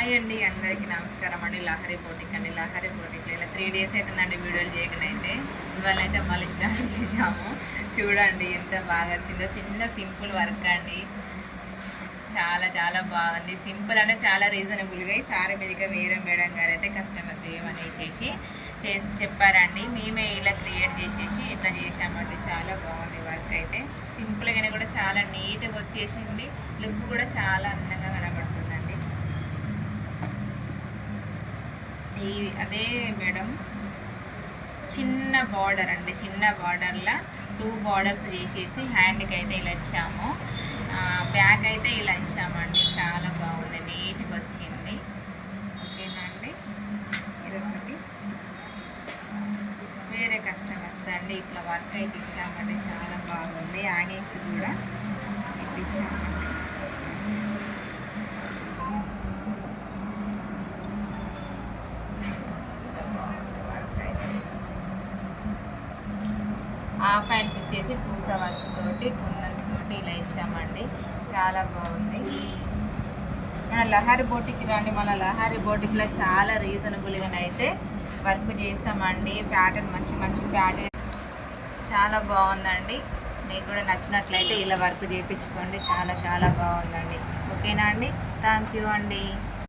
Hi అండి, అందరికీ నమస్కారం అండి. లహరి బోటిక్ అండి. లహరి బోటిక్లో ఇలా 3 డేస్ అవుతుందండి వీడియోలు చేయకనైతే. ఇవాళ అయితే మళ్ళీ స్టార్ట్ చేసాము. చూడండి ఎంత బాగా చిన్న సింపుల్ వర్క్ అండి. చాలా చాలా బాగుంది. సింపుల్ అంటే చాలా రీజనబుల్గా ఈ సారీ మీదుగా వేరే మేడం గారు అయితే కస్టమర్ చేయమనేసి చెప్పారండి. మేమే ఇలా క్రియేట్ చేసేసి ఇట్లా చేసామండి. చాలా బాగుంది వర్క్ అయితే. సింపుల్గానే కూడా చాలా నీట్గా వచ్చేసింది. లుక్ కూడా చాలా అందంగా కనబడుతుందండి. అదే మేడం చిన్న బార్డర్ అండి. చిన్న బార్డర్లో 2 బార్డర్స్ చేసేసి హ్యాండ్కి అయితే ఇలా ఇచ్చాము. బ్యాక్ అయితే ఇలా ఇచ్చామండి. చాలా బాగుంది, నీట్గా వచ్చింది. ఓకేనా అండి. ఇదొకటి వేరే కస్టమర్స్ అండి. ఇట్లా వర్క్ అయితే ఇచ్చామండి. చాలా బాగుంది. హ్యాంగింగ్స్ కూడా ఇప్పించామండి. హాఫ్ హ్యాండ్స్ ఇచ్చేసి పూసా వర్క్ తోటి కుందన్స్ తోటి ఇలా ఇచ్చామండి. చాలా బాగుంది. మన లహరి బోటిక్ రండి. మన లహరి బోటిక్లో చాలా రీజనబుల్గానైతే వర్క్ చేస్తామండి. ప్యాటర్న్ మంచి ప్యాటర్న్ చాలా బాగుందండి. మీకు కూడా నచ్చినట్లయితే ఇలా వర్క్ చేయించుకోండి. చాలా బాగుందండి. ఓకేనా అండి. థ్యాంక్ యూ అండి.